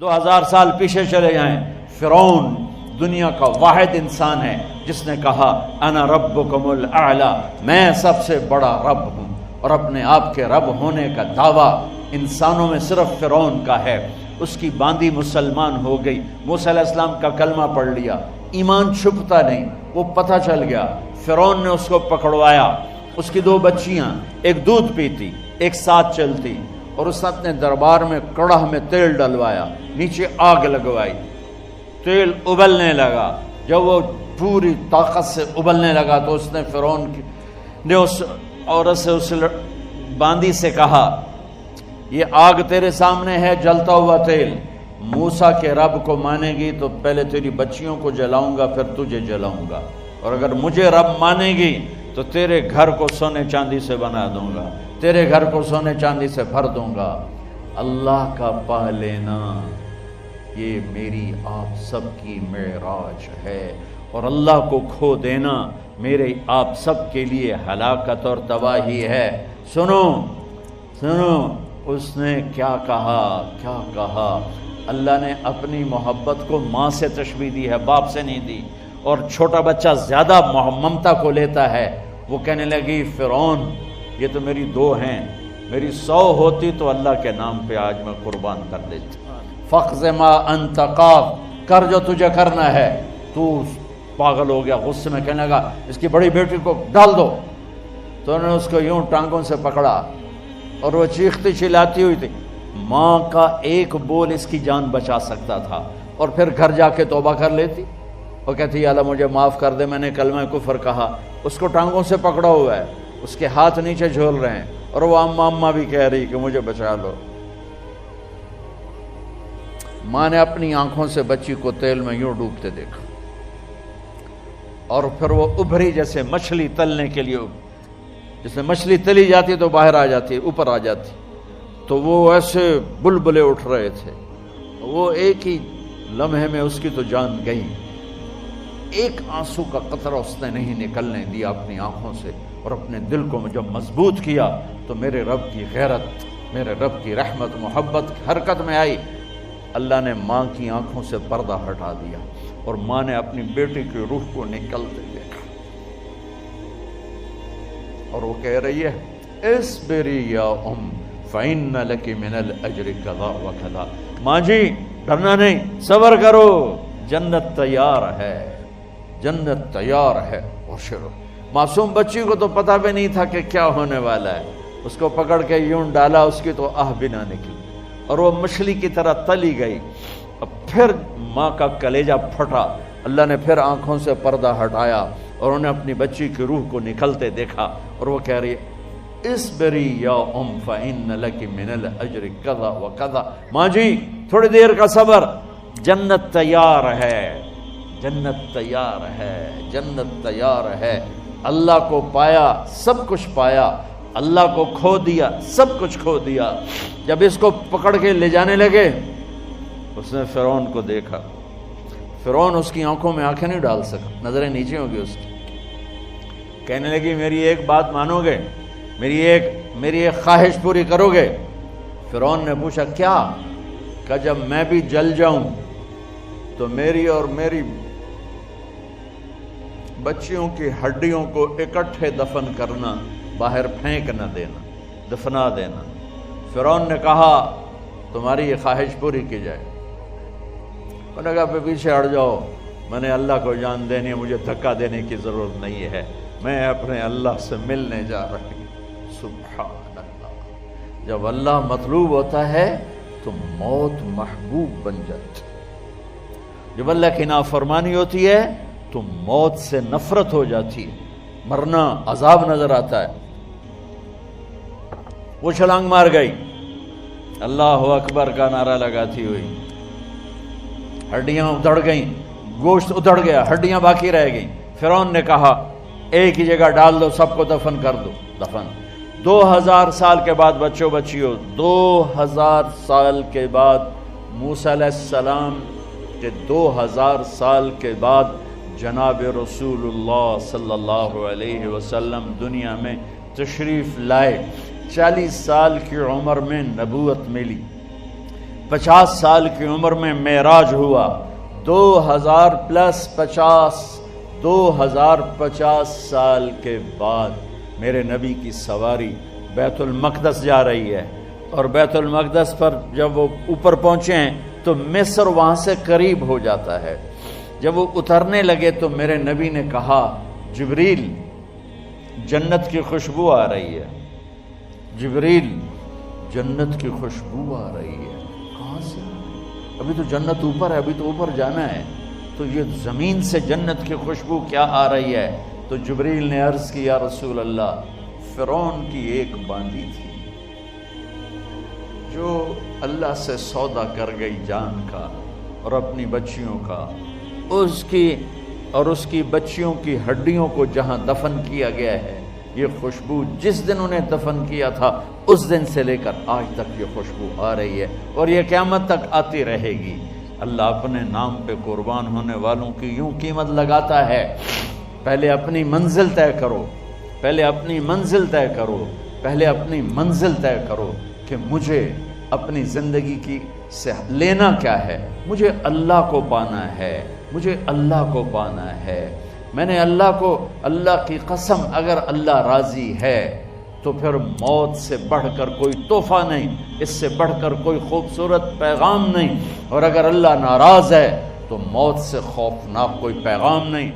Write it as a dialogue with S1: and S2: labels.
S1: 2000 سال پیچھے چلے جائیں، فرعون دنیا کا واحد انسان ہے جس نے کہا انا ربکم الاعلی، میں سب سے بڑا رب ہوں، اور اپنے آپ کے رب ہونے کا دعویٰ انسانوں میں صرف فرعون کا ہے۔ اس کی باندی مسلمان ہو گئی، موسیٰ علیہ السلام کا کلمہ پڑھ لیا، ایمان چھپتا نہیں، وہ پتہ چل گیا۔ فرعون نے اس کو پکڑوایا، اس کی 2 بچیاں، ایک دودھ پیتی ایک ساتھ چلتی، اور اس نے اپنے دربار میں کڑاہ میں تیل ڈلوایا، نیچے آگ لگوائی، تیل ابلنے لگا۔ جب وہ پوری طاقت سے ابلنے لگا تو اس نے فرعون نے اس عورت سے، اس باندی سے کہا یہ آگ تیرے سامنے ہے، جلتا ہوا تیل، موسیٰ کے رب کو مانے گی تو پہلے تیری بچیوں کو جلاؤں گا، پھر تجھے جلاؤں گا، اور اگر مجھے رب مانے گی تو تیرے گھر کو سونے چاندی سے بنا دوں گا، تیرے گھر کو سونے چاندی سے بھر دوں گا۔ اللہ کا پا لینا یہ میری آپ سب کی معراج ہے، اور اللہ کو کھو دینا میرے آپ سب کے لیے ہلاکت اور تباہی ہے۔ سنو سنو اس نے کیا کہا۔ اللہ نے اپنی محبت کو ماں سے تشبیہ دی ہے، باپ سے نہیں دی، اور چھوٹا بچہ زیادہ ممتا کو لیتا ہے۔ وہ کہنے لگی فرعون یہ تو میری 2 ہیں، میری 100 ہوتی تو اللہ کے نام پہ آج میں قربان کر دیتی۔ فَقْضِ مَا أَنْتَ قَاضٍ، کر جو تجھے کرنا ہے۔ تو پاگل ہو گیا، غصے میں کہنے لگا اس کی بڑی بیٹی کو ڈال دو۔ تو انہوں نے اس کو یوں ٹانگوں سے پکڑا، اور وہ چیختی چلاتی ہوئی تھی۔ ماں کا ایک بول اس کی جان بچا سکتا تھا، اور پھر گھر جا کے توبہ کر لیتی، اور کہتی اللہ مجھے معاف کر دے، میں نے کلمہ کفر کہا۔ اس کو ٹانگوں سے پکڑا ہوا ہے، اس کے ہاتھ نیچے جھول رہے ہیں، اور وہ اماں بھی کہہ رہی کہ مجھے بچا لو۔ ماں نے اپنی آنکھوں سے بچی کو تیل میں یوں ڈوبتے دیکھا، اور پھر وہ ابھری جیسے مچھلی تلنے کے لیے، جس میں مچھلی تلی جاتی تو باہر آ جاتی، اوپر آ جاتی، تو وہ ایسے بلبلے اٹھ رہے تھے۔ وہ ایک ہی لمحے میں اس کی تو جان گئی، ایک آنسو کا قطرہ اس نے نہیں نکلنے دیا اپنی آنکھوں سے، اور اپنے دل کو جب مضبوط کیا تو میرے رب کی غیرت، میرے رب کی رحمت محبت حرکت میں آئی۔ اللہ نے ماں کی آنکھوں سے پردہ ہٹا دیا، اور ماں نے اپنی بیٹی کی روح کو نکلتے دیکھا، اور وہ کہہ رہی ہے اصبری یا فإن لک من الأجر کذا وکذا۔ ماں جی ڈرنا نہیں، صبر کرو، جنت تیار ہے، جنت تیار ہے۔ اور معصوم بچی کو تو پتہ بھی نہیں تھا کہ کیا ہونے والا ہے، اس کو پکڑ کے یوں ڈالا، اس کی تو آہ بھی نہ نکلی، اور وہ مچھلی کی طرح تلی گئی۔ اب پھر ماں کا کلیجہ پھٹا، اللہ نے پھر آنکھوں سے پردہ ہٹایا، اور انہیں اپنی بچی کی روح کو نکلتے دیکھا، اور وہ کہہ رہی ہے اصبری یا فإن لک من الأجر کذا وکذا۔ ماں جی تھوڑی دیر کا صبر، جنت تیار ہے، جنت تیار ہے، جنت تیار ہے۔ اللہ کو پایا سب کچھ پایا، اللہ کو کھو دیا سب کچھ کھو دیا۔ جب اس کو پکڑ کے لے جانے لگے، اس نے فرعون کو دیکھا، فرعون اس کی آنکھوں میں آنکھیں نہیں ڈال سکا، نظریں نیچے ہوں گی اس کی۔ کہنے لگی میری ایک بات مانو گے، میری ایک خواہش پوری کرو گے؟ فرعون نے پوچھا کیا؟ کہ جب میں بھی جل جاؤں تو میری اور میری بچیوں کی ہڈیوں کو اکٹھے دفن کرنا، باہر پھینک نہ دینا، دفنا دینا۔ فرعون نے کہا تمہاری یہ خواہش پوری کی جائے۔ انہوں نے کہا پیچھے ہٹ جاؤ، میں نے اللہ کو جان دینی ہے، مجھے دھکا دینے کی ضرورت نہیں ہے، میں اپنے اللہ سے ملنے جا رہی ہوں۔ سبحان اللہ، جب اللہ مطلوب ہوتا ہے تو موت محبوب بن جاتی، جب اللہ کی نافرمانی ہوتی ہے تو موت سے نفرت ہو جاتی ہے، مرنا عذاب نظر آتا ہے۔ وہ چھلانگ مار گئی، اللہ اکبر کا نعرہ لگاتی ہوئی، ہڈیاں ادھڑ گئیں، گوشت ادھڑ گیا، ہڈیاں باقی رہ گئیں۔ فرعون نے کہا ایک ہی جگہ ڈال دو، سب کو دفن کر دو۔ دفن 2000 سال کے بعد بچیوں 2000 سال کے بعد موسیٰ علیہ السلام کے 2000 سال کے بعد جناب رسول اللہ صلی اللہ علیہ وسلم دنیا میں تشریف لائے۔ 40 سال کی عمر میں نبوت ملی، 50 سال کی عمر میں معراج ہوا، 2050 سال کے بعد میرے نبی کی سواری بیت المقدس جا رہی ہے، اور بیت المقدس پر جب وہ اوپر پہنچے ہیں تو مصر وہاں سے قریب ہو جاتا ہے۔ جب وہ اترنے لگے تو میرے نبی نے کہا جبریل جنت کی خوشبو آ رہی ہے، جبریل جنت کی خوشبو آ رہی ہے، کہاں سے؟ ابھی تو جنت اوپر ہے، ابھی تو اوپر جانا ہے، تو یہ زمین سے جنت کی خوشبو کیا آ رہی ہے؟ تو جبریل نے عرض کی یا رسول اللہ، فرعون کی ایک باندی تھی جو اللہ سے سودا کر گئی جان کا اور اپنی بچیوں کا، اس کی بچیوں کی ہڈیوں کو جہاں دفن کیا گیا ہے، یہ خوشبو جس دن انہیں دفن کیا تھا اس دن سے لے کر آج تک یہ خوشبو آ رہی ہے، اور یہ قیامت تک آتی رہے گی۔ اللہ اپنے نام پہ قربان ہونے والوں کی یوں قیمت لگاتا ہے، پہلے اپنی منزل طے کرو، پہلے اپنی منزل طے کرو، پہلے اپنی منزل طے کرو کہ مجھے اپنی زندگی کی سے لینا کیا ہے، مجھے اللہ کو پانا ہے، مجھے اللہ کو پانا ہے۔ میں نے اللہ کی قسم، اگر اللہ راضی ہے تو پھر موت سے بڑھ کر کوئی تحفہ نہیں، اس سے بڑھ کر کوئی خوبصورت پیغام نہیں، اور اگر اللہ ناراض ہے تو موت سے خوفناک کوئی پیغام نہیں۔